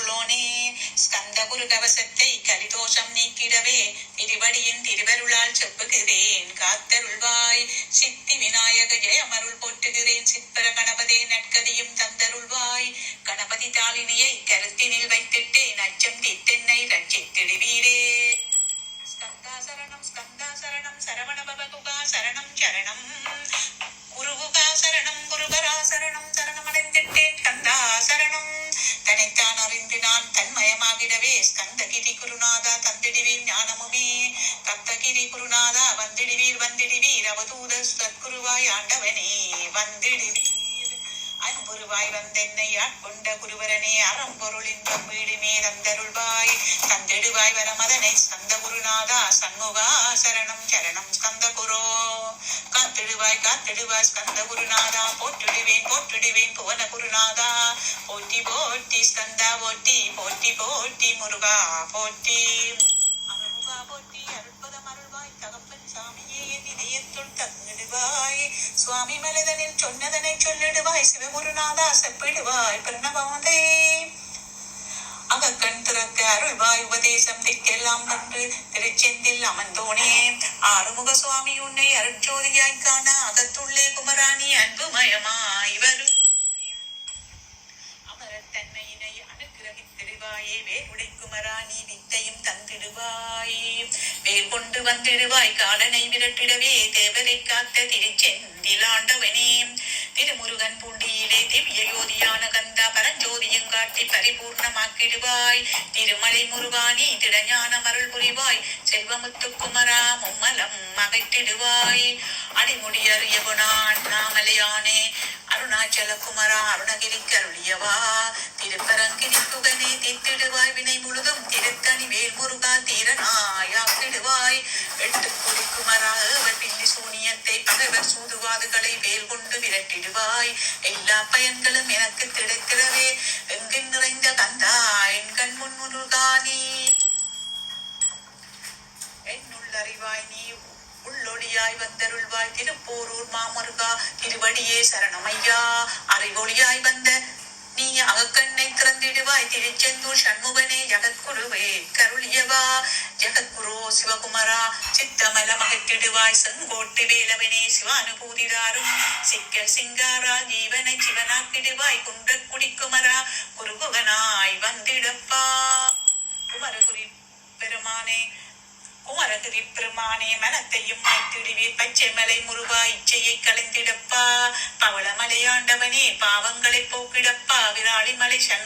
அருளோனே. ஸ்கந்த குரு கவசத்தை கலிதோஷம் நீக்கிடவே திருவடியின் திருவருளால் செப்புகிறேன் காத்தருள்வாய். சித்தி விநாயக ஜெயமருள் போற்றுகிறேன் சிற்பர கணபதே நற்கதியும் தந்தருள்வாய். கணபதி தாளினியை கருத்தினில் வைத்திட்டேன் அச்சம் தீத்தென்னை ரட்சித்திடுவீரே. ஸ்கந்தா சரணம் சரவண பவகுகா சரணம் சரணம் குருகுகா சரணம் குருபரா சரணம் சரணமடைந்திட்டேன் கந்தா சரணம். தனைத்தான் அறிந்து நான் தன்மயமாகிடவே ஸ்கந்தகிரி குருநாதா தந்திடுவீர் ஞானமுமே. தத்தகிரி குருநாதா வந்திடுவீர் அவதூத சத்குருவாய் ஆண்டவனே வந்திடுவீர். அன்புருவாய் வந்தென்னை ஆட்கொண்ட குருவரனே அறம்பொருளின் வீடுமே தந்தருள்வாய். தந்திடுவாய் வரமதனை ஸ்கந்த குருநாதா சண்முகா சரணம் சரணம் ஸ்கந்த குரோ. காத்திடுவாய் ஸ்கந்த குருநாதா போற்றிடுவேன் புவன குருநாதா. போற்றி போற்றி ஸ்கந்தா போற்றி முருகா போற்றி. அருள்முகா போற்றி அருட்பதம் அருள்வாய் தகப்பன் சாமியே என் இதயத்துள் தங்கிடுவாய். சுவாமி மலதனில் சொன்னதனை சொல்லிடுவாய் சிவகுருநாதா செப்பிடுவாய் பிரணவமதே. அகக்கண் திறக்க அருள்வாய் உபதேசம் திக்கெல்லாம் நன்று திருச்செந்தில் அமர்ந்தோனே. ஆறுமுக சுவாமி உன்னை அருட்சோதியாய் காண அகத்துள்ளே குமராணி அன்புமயமாய் வரும். அமரத்தன்மையினை அனுகிரகித்திடுவாயே வேகுடை குமராணி வித்தையும் தந்திடுவாய். வேல் கொண்டு வந்திடுவாய் காலனை விரட்டிடவே தேவரை காத்த திருச்செந்தில் ஆண்டவனே. திருமுருகன் பூண்டியிலே திவ்ய யோதியான கந்தா பரஞ்சோதியும் காட்டி பரிபூர்ணமாக்கிடுவாய். திருமலை முருகானி திடஞான மருள் புரிவாய் செல்வமுத்து குமரா மும்மலம் அகற்றிடுவாய். அடிமுடி அறியகுணா அண்ணாமலையானே அருணாச்சல குமரா அருணகிரிக்கு அருளியவா. திருப்பரங்கிரி புகனே தீர்த்திடுவாய் வினை முழுதும் திருத்தணி வேல் முருகா தீரனாயாக்கிடுவாய். எட்டுக்குடி குமரா ஏவர் பின்னி சூனியத்தை பகைவர் சூதுவாதுகளை வேல் கொண்டு விரட்டிடுவாய். எல்லா பயன்களும் எனக்கு கிடைக்கிறவே எங்கு நிறைந்த கந்தா என் கண் முன் முருகானி. என்னுள்ளறிவாய் நீ உள்ளொளியாய் வந்தருள்வாய் திருப்போரூர் மாமுருகா திருவடியே சரணமையா. அறிவொளியாய் வந்த நீ அகக்கண்ணை திறந்திடுவாய் திருச்செந்தூர் சண்முகனே ஜகத்குருவே கருளியவா. ஜகத்குரு சிவகுமரா சித்தமல மகத்திடுவாய் செங்கோட்டு வேலவனே சிவானுபூதிதாரும் சிக்கல் சிங்காரா ஜீவனை சிவனாக்கிடுவாய். குன்றக்குடி குமரா குருகுகனாய் வந்திடப்பா. குமரகுரி பெருமானே மனத்தையும் மாற்றிடுவீர் பச்சைமலை முருகா இச்சையை கலைந்திடப்பா. பவளமலையாண்டவனே பாவங்களை போக்கிடப்பா. விராளி மலை சண்முக